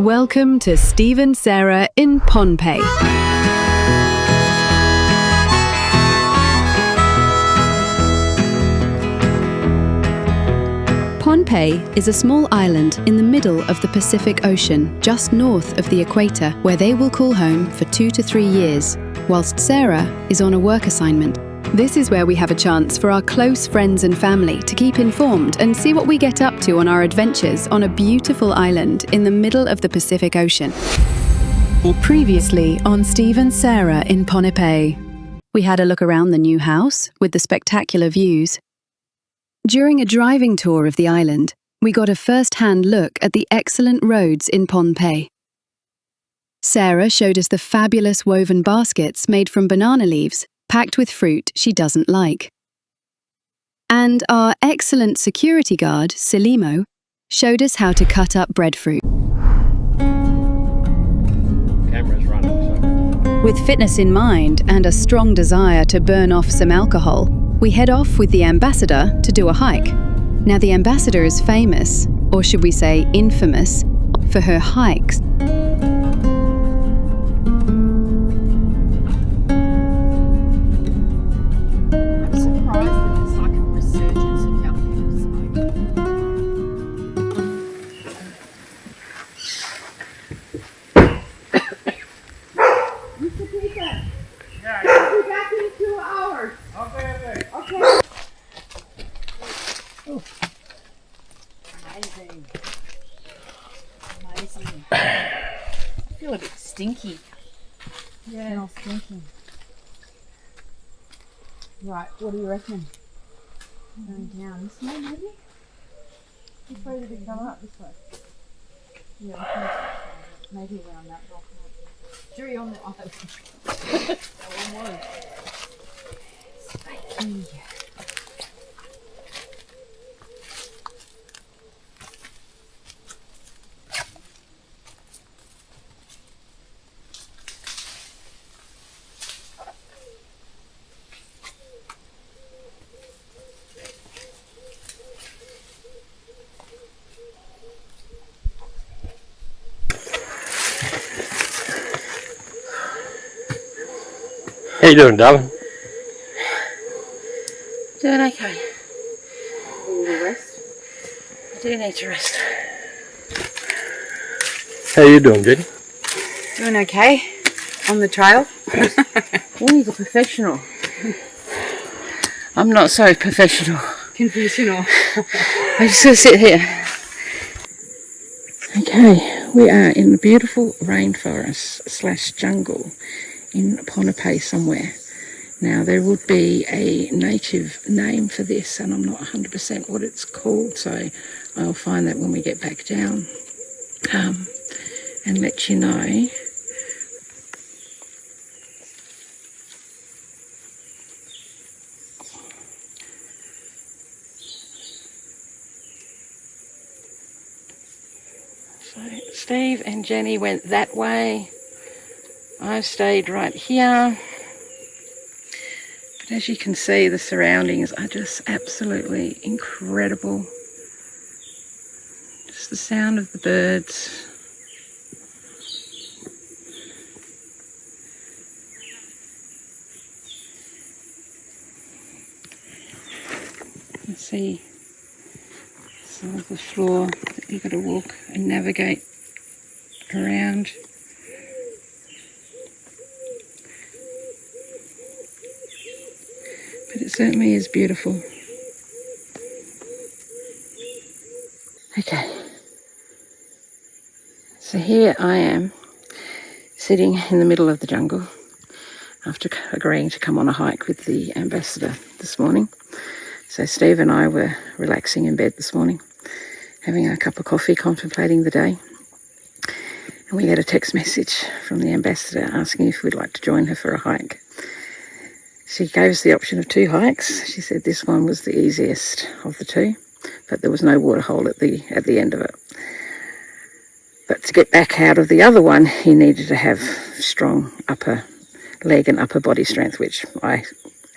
Welcome to Steve and Sarah in Pohnpei. Pohnpei is a small island in the middle of the Pacific Ocean, just north of the equator, where they will call home for 2 to 3 years, whilst Sarah is on a work assignment. This is where we have a chance for our close friends and family to keep informed and see what we get up to on our adventures on a beautiful island in the middle of the Pacific Ocean. Previously on Steve and Sarah in Pohnpei, we had a look around the new house with the spectacular views. During a driving tour of the island, we got a first-hand look at the excellent roads in Pohnpei. Sarah showed us the fabulous woven baskets made from banana leaves, packed with fruit she doesn't like. And our excellent security guard, Selimo, showed us how to cut up breadfruit. Camera's running, so. With fitness in mind and a strong desire to burn off some alcohol, we head off with the ambassador to do a hike. Now, the ambassador is famous, or should we say infamous, for her hikes. Amazing. I feel a bit stinky. Yeah. Smells stinky. Right, what do you reckon? Going down this way, maybe? Which way did it come up? This way? Yeah, I think so. Maybe around that rock. Jury on the island. Almost. Spiky. How you doing, darling? Doing okay. Need to rest? I do need to rest. How you doing, Judy? Doing okay. On the trail. He's a professional. I'm not so professional. Confessional. I just gotta sit here. Okay, we are in the beautiful rainforest / jungle in Pohnpei somewhere. Now, there would be a native name for this, and I'm not 100% what it's called, so I'll find that when we get back down and let you know. So Steve and Jenny went that way. I've stayed right here. But as you can see, the surroundings are just absolutely incredible. Just the sound of the birds. You can see some of the floor that you've got to walk and navigate around. But it certainly is beautiful. Okay, so here I am sitting in the middle of the jungle after agreeing to come on a hike with the ambassador this morning. So Steve and I were relaxing in bed this morning, having a cup of coffee, contemplating the day. And we get a text message from the ambassador asking if we'd like to join her for a hike. She gave us the option of 2 hikes. She said this one was the easiest of the 2, but there was no waterhole at the end of it. But to get back out of the other one, you needed to have strong upper leg and upper body strength, which I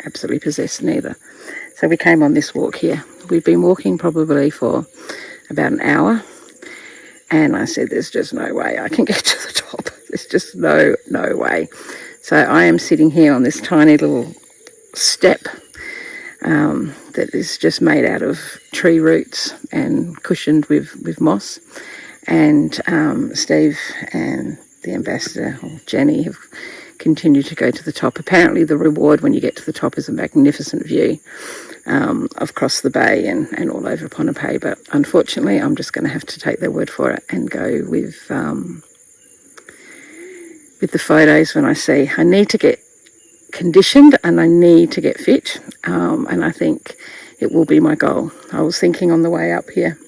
absolutely possess neither. So we came on this walk here. We've been walking probably for about an hour, And I said, there's just no way I can get to the top. There's just no way. So I am sitting here on this tiny little step that is just made out of tree roots and cushioned with moss. And Steve and the ambassador, or Jenny, have continued to go to the top. Apparently the reward when you get to the top is a magnificent view across the bay and all over Ponape. But unfortunately, I'm just going to have to take their word for it and go with the photos when I see. I need to get conditioned and I need to get fit, and I think it will be my goal. I was thinking on the way up here,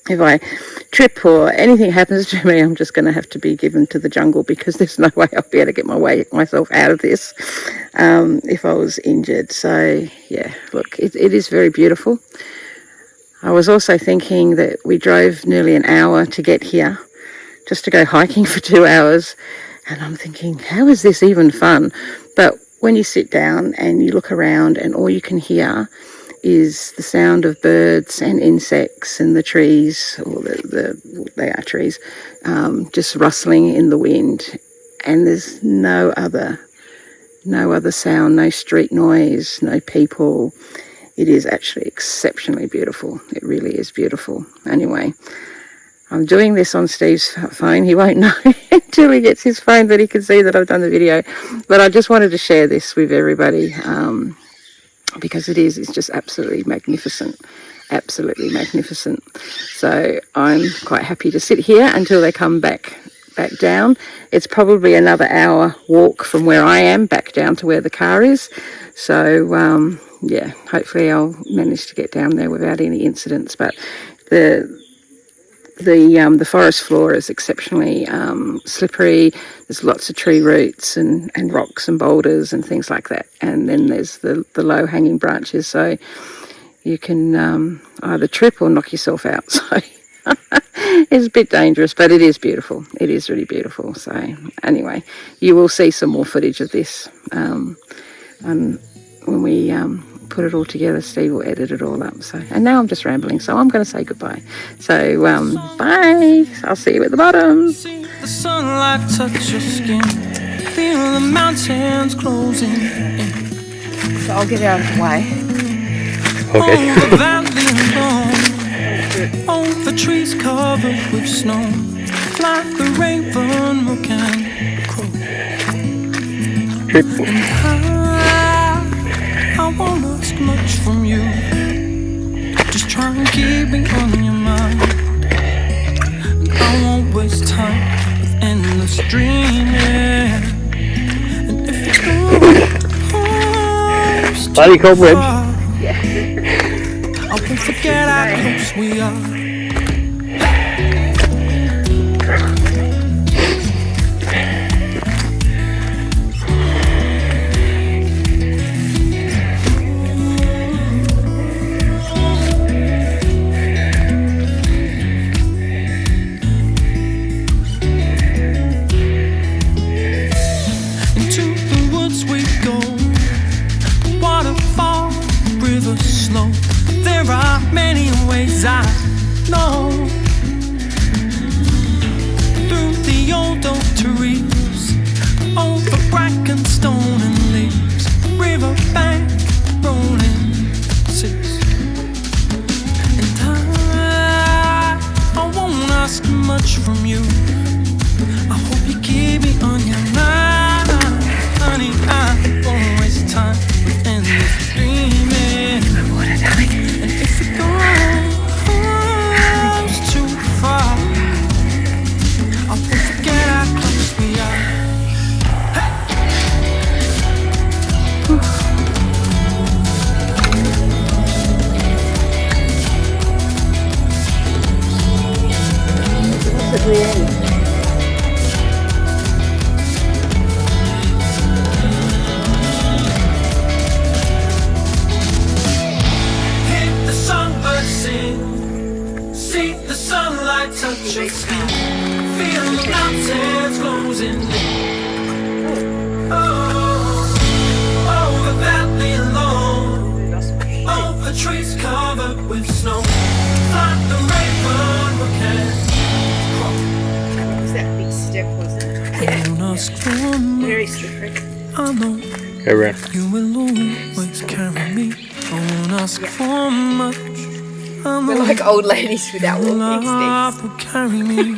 if I trip or anything happens to me, I'm just going to have to be given to the jungle, because there's no way I'll be able to get myself out of this if I was injured. So yeah, look, it is very beautiful. I was also thinking that we drove nearly an hour to get here just to go hiking for 2 hours, and I'm thinking, how is this even fun? But when you sit down and you look around and all you can hear is the sound of birds and insects and the trees, or they are trees, just rustling in the wind, and there's no other sound, no street noise, no people. It is actually exceptionally beautiful. It really is beautiful. Anyway, I'm doing this on Steve's phone. He won't know until he gets his phone that he can see that I've done the video. But I just wanted to share this with everybody because it's just absolutely magnificent. Absolutely magnificent. So I'm quite happy to sit here until they come back down. It's probably another hour walk from where I am back down to where the car is. So yeah, hopefully I'll manage to get down there without any incidents. But the forest floor is exceptionally slippery. There's lots of tree roots and rocks and boulders and things like that. And then there's the low hanging branches, so you can either trip or knock yourself out. So it's a bit dangerous, but it is beautiful. It is really beautiful. So anyway, you will see some more footage of this when we put it all together. Steve will edit it all up. So, and now I'm just rambling, so I'm going to say goodbye. So bye. I'll see you at the bottom. See the sunlight touch your skin, feel the mountains closing in. So I'll get out of the way. Okay. Oh, the valley alone, oh, the trees covered with snow, like the raven can crow. I won't ask much from you, just try and keep me on your mind. I won't waste time with endless dreaming. And if it's Bloody cold wind. I won't forget how close we are. I know through the old oak trees, over bracken, stone and leaves, riverbank, rolling seas. And I won't ask much from you. I hope you keep me on your mind, honey. I won't waste time with endless dreaming. And if you go touch your skin, feel the mountains closing in. Oh, the valley alone, oh, the trees covered with snow, like the raven can step, wasn't it? Won't ask for much. Very slippery. I know Go round. you will always carry me. I won't ask for much. I We're know like old ladies without walking love sticks. will carry me.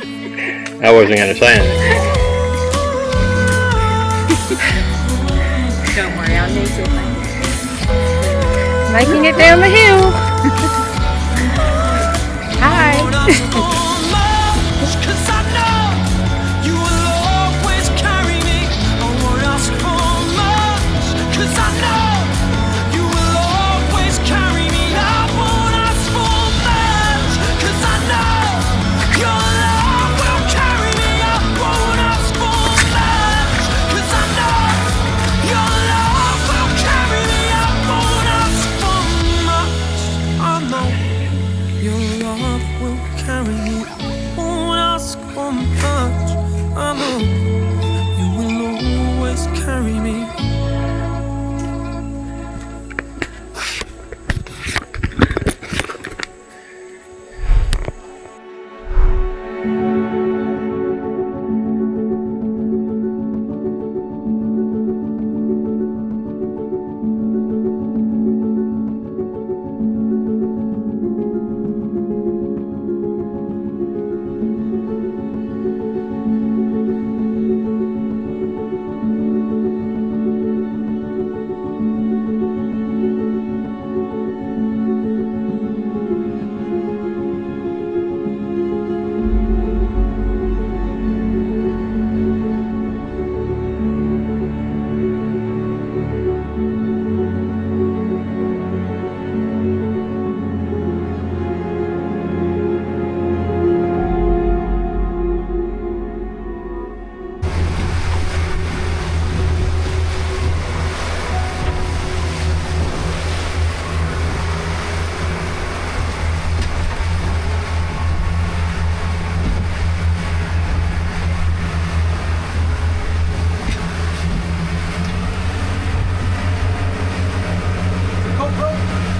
I wasn't going to say anything. Don't worry, our knees will hang. Making it down the hill. Hi. Won't ask for much, 'cause I know you will always carry me. I won't ask for much, 'cause I know you will always carry me. I won't ask for much, 'cause I know your love will carry me. I won't ask for much, 'cause I know your love will carry me. I won't ask for much. I know your love will carry me. Won't ask for much. I know you will always carry me.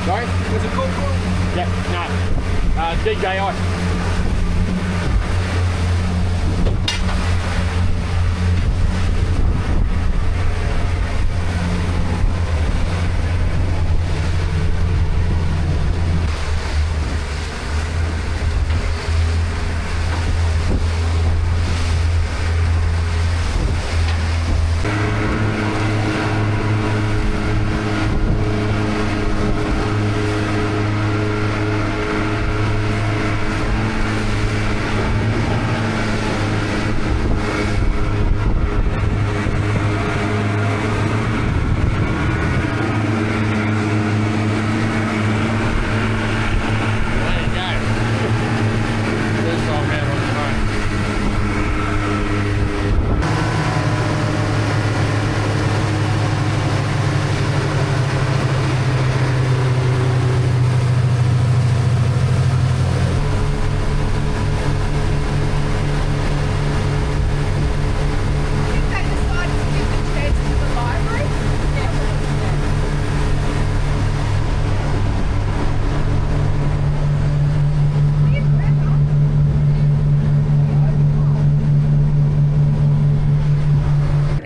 Sorry? Was it GoPro? Yeah, no. DJI.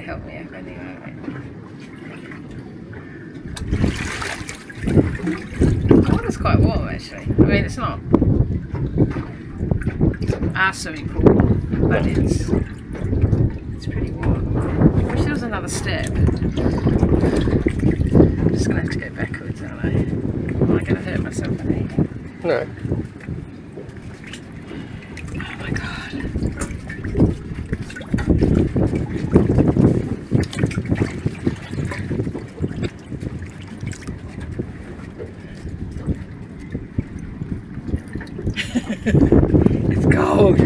Help me out anyway. The water's quite warm actually. I mean, it's not our swimming pool, but it's pretty warm. I wish there was another step. I'm just gonna have to go backwards, aren't I? Am I gonna hurt myself in here? No. Oh my god. It's cold.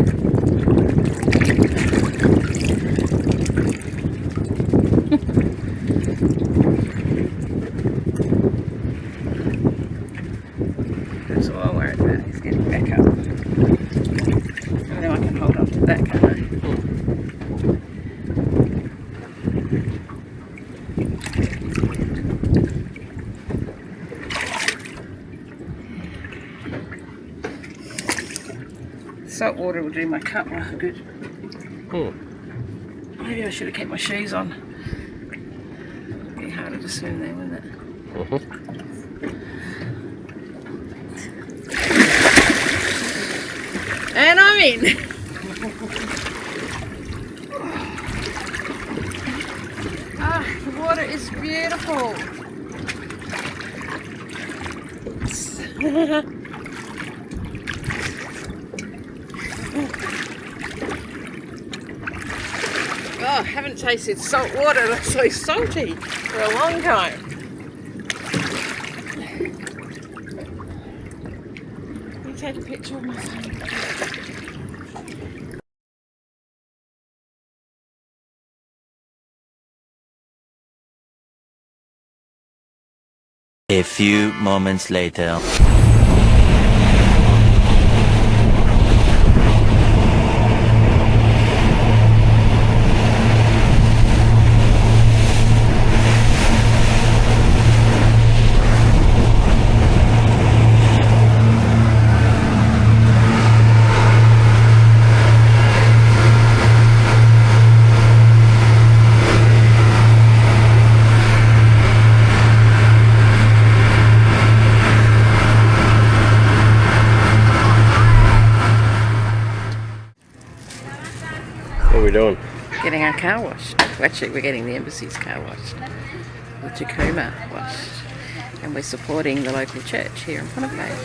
That's all I'm worried about, is getting back up. And then I can hold on to that, can't I? Salt water will do my cut good. Maybe I should have kept my shoes on. It'd be harder to swim there, wouldn't it? And I'm in. Ah, the water is beautiful. Oh, I haven't tasted salt water that's so salty for a long time. Let me take a picture of my phone. A few moments later. What are we doing? Getting our car washed. Well, actually, we're getting the embassy's car washed. The Tacoma washed. And we're supporting the local church here in Ponte Bay.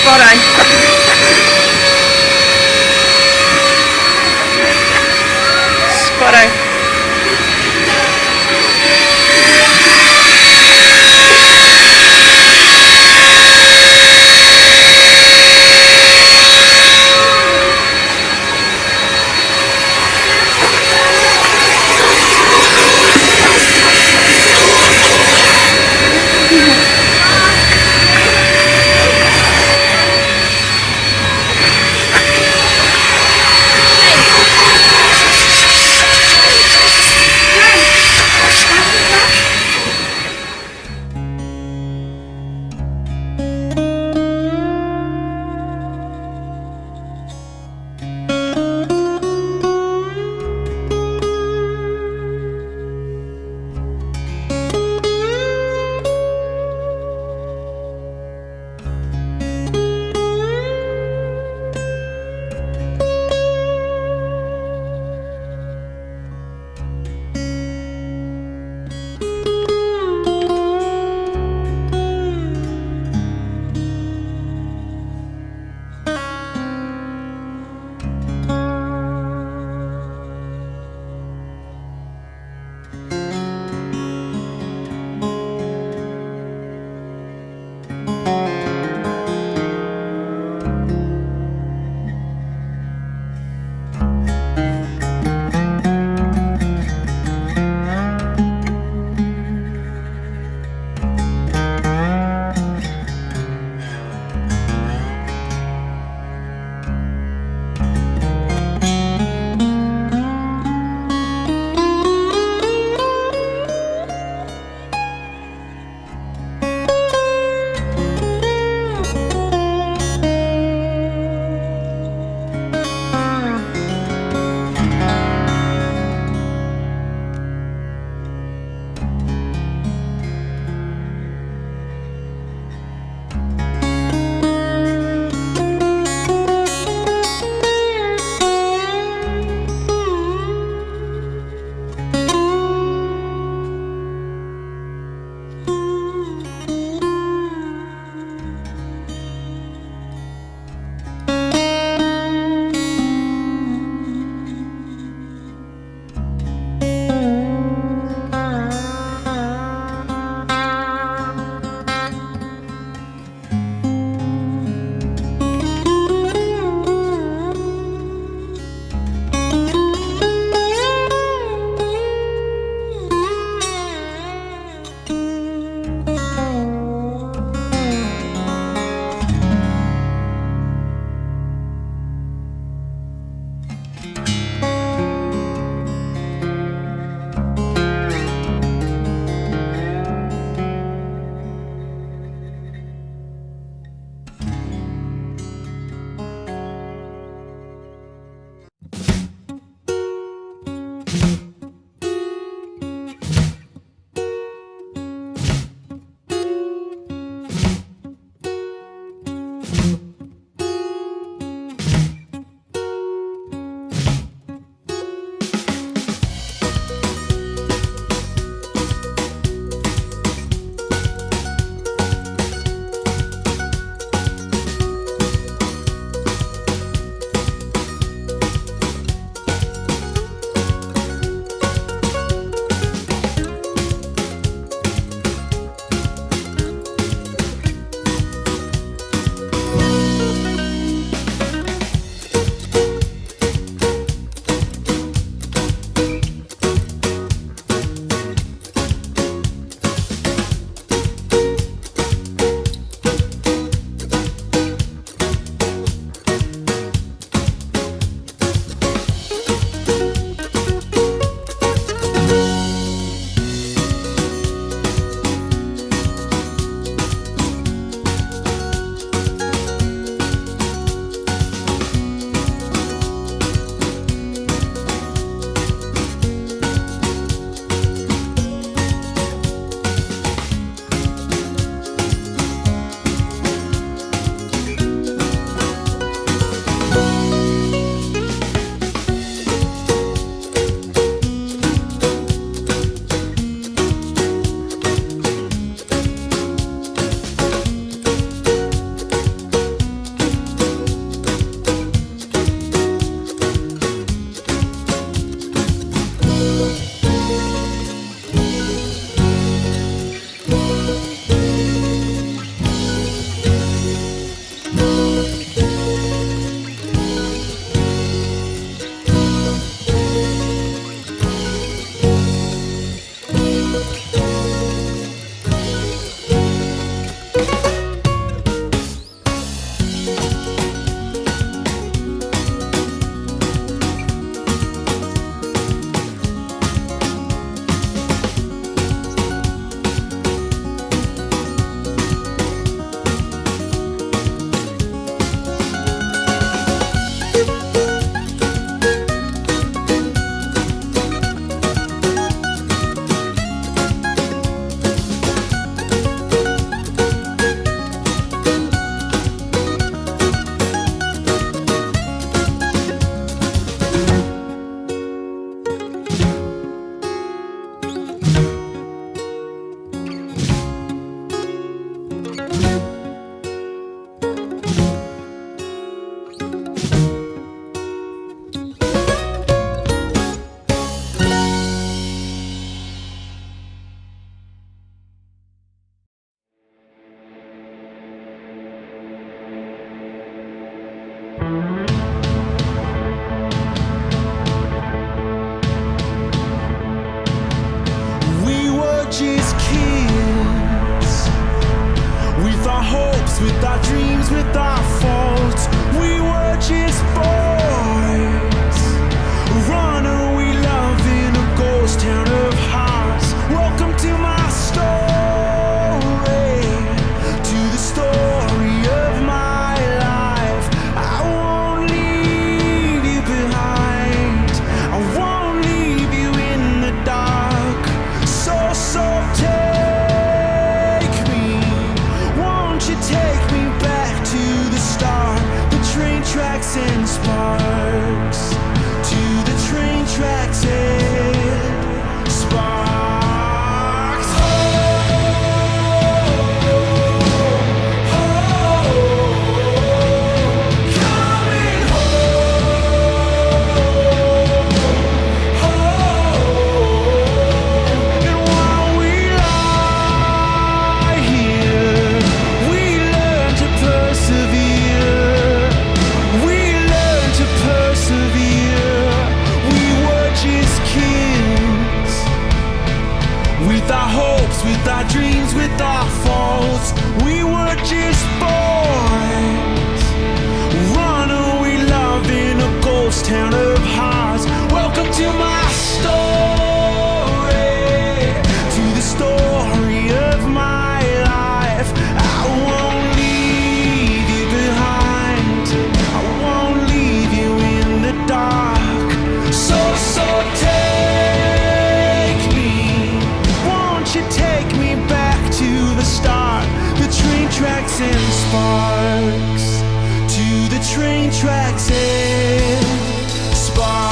Spot on. Spot on. sparks to the train tracks and sparks.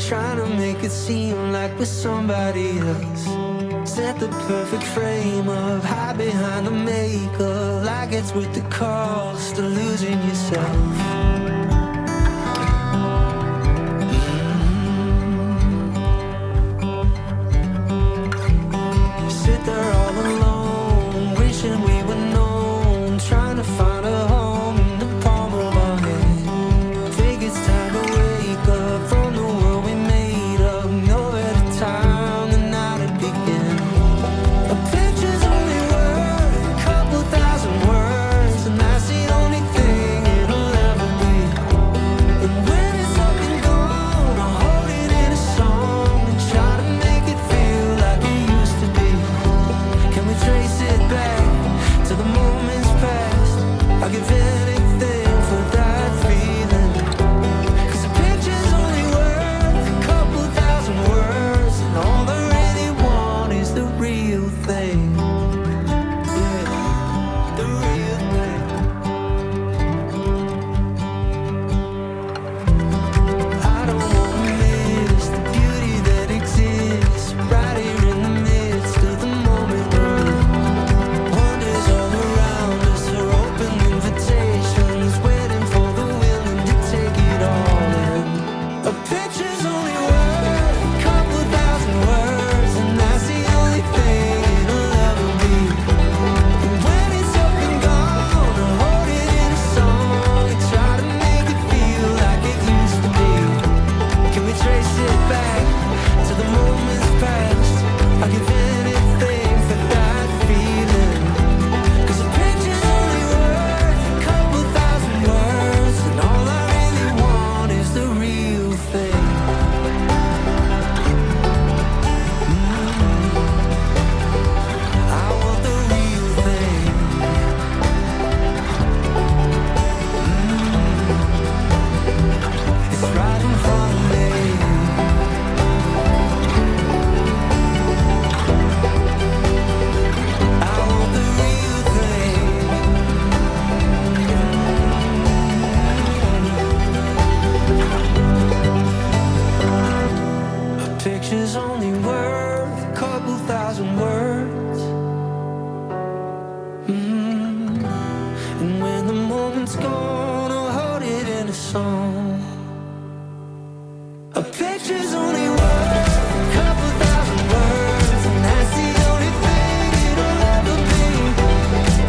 Trying to make it seem like we're somebody else. Set the perfect frame up, hide behind the makeup, like it's worth the cost of losing yourself. Sit there all alone, wishing we were known, trying to find a home in the palm of our hand. Think it's time to wake up from the world we made up. No better time than now to begin. A picture's only worth a couple thousand words, and that's the only thing it'll ever be. And when the moment's gone, I'll hold it in a song. A picture's only worth a couple thousand words, and that's the only thing it'll ever be.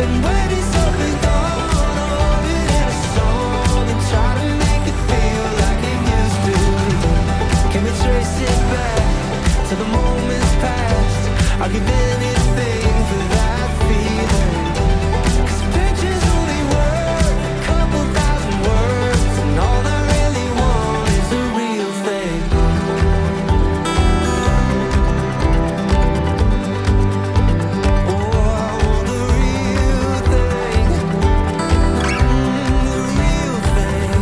And when it's up and gone, I'll hold it in a song and try to make it feel like it used to. Can we trace it back to the moments past? I'll give anything for that feeling. 'Cause pictures only worth a couple thousand words, and all I really want is a real thing. Oh, I want the real thing. The real thing.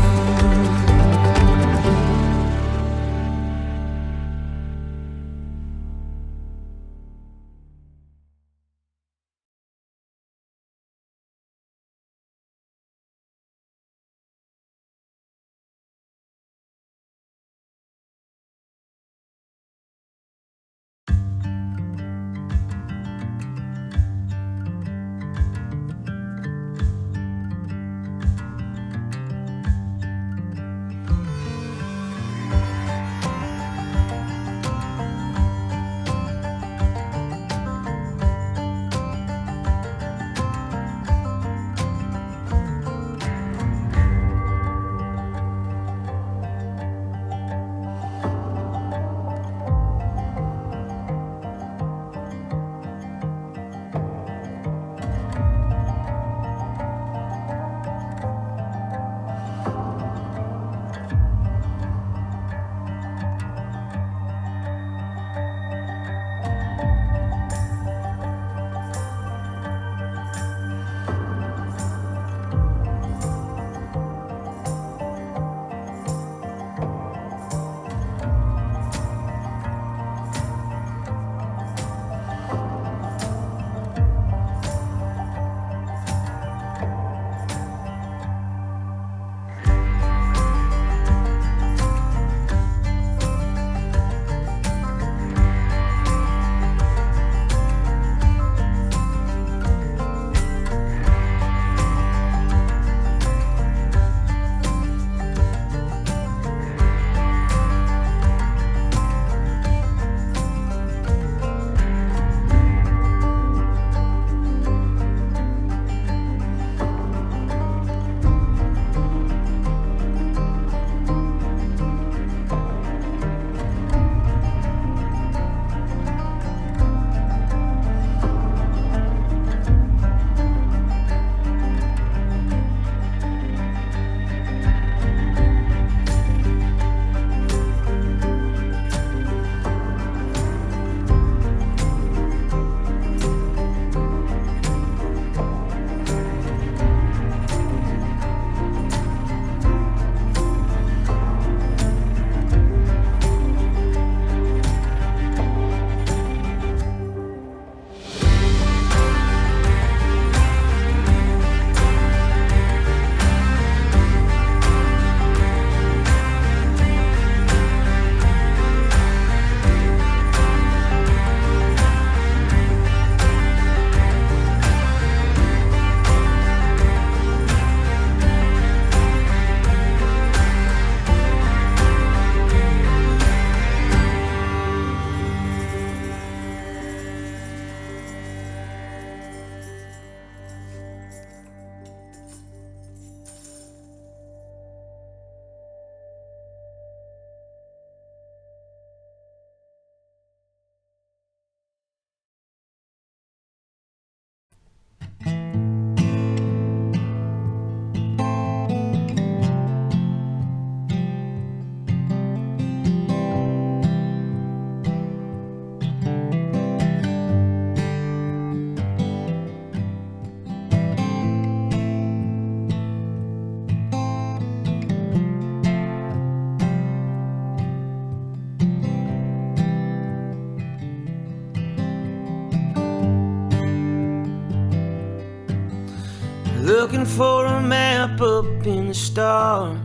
Looking for a map up in the stars.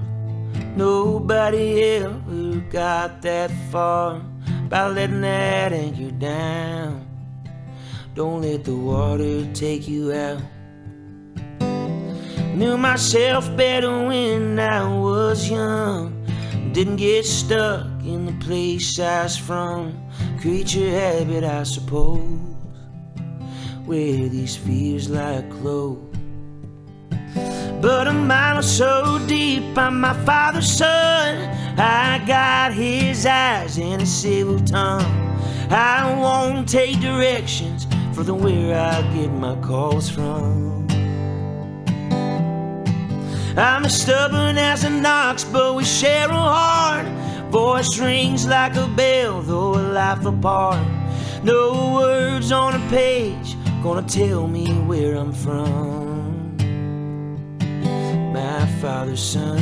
Nobody ever got that far by letting that anchor down. Don't let the water take you out. Knew myself better when I was young. Didn't get stuck in the place I was from. Creature habit, I suppose. Wear these fears like clothes. But a mile or so deep, I'm my father's son. I got his eyes and his civil tongue. I won't take directions for the where I get my calls from. I'm as stubborn as an ox, but we share a heart. Voice rings like a bell, though a life apart. No words on a page gonna tell me where I'm from. My father's son.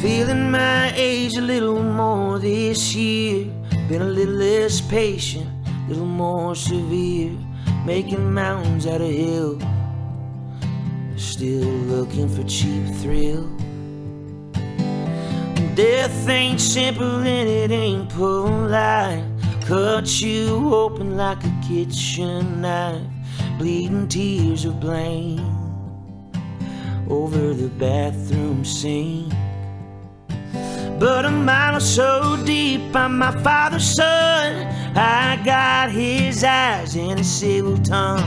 Feeling my age a little more this year. Been a little less patient, a little more severe. Making mountains out of hills. Still looking for cheap thrill. Death ain't simple and it ain't polite. Cut you open like a kitchen knife. Bleeding tears of blame over the bathroom sink. But a mile or so deep, I'm my father's son. I got his eyes and his civil tongue.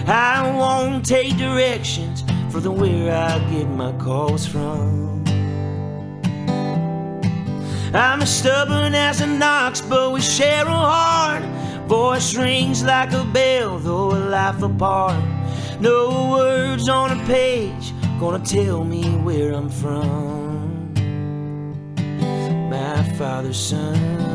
I won't take directions for the where I get my calls from. I'm as stubborn as an ox, but we share a heart. Voice rings like a bell, though a life apart. No words on a page gonna tell me where I'm from. My father's son.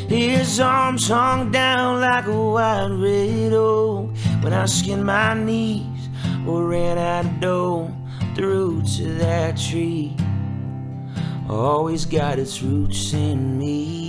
His arms hung down like a wide red oak. When I skinned my knees or ran out of dough, the roots of that tree always got its roots in me.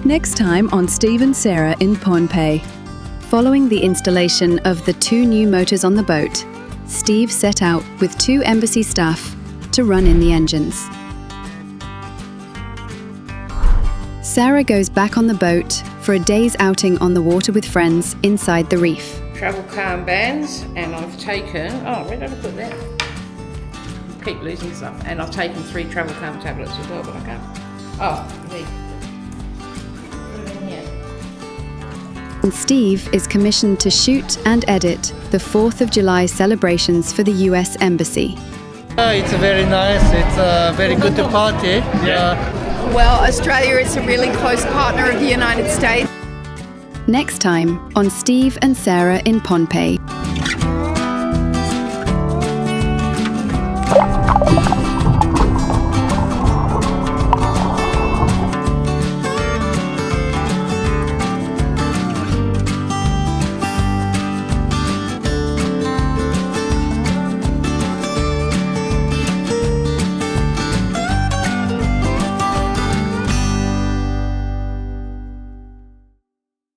Next time on Steve and Sarah in Pohnpei. Following the installation of the 2 new motors on the boat, Steve set out with 2 embassy staff to run in the engines. Sarah goes back on the boat for a day's outing on the water with friends inside the reef. Travel calm bands, and I've taken, where did I put that? Keep losing stuff. And I've taken 3 travel calm tablets as well, but I can't. There. Put it in here. And Steve is commissioned to shoot and edit the 4th of July celebrations for the US Embassy. It's very nice. It's very good to party. Well, Australia is a really close partner of the United States. Next time on Steve and Sarah in Pohnpei.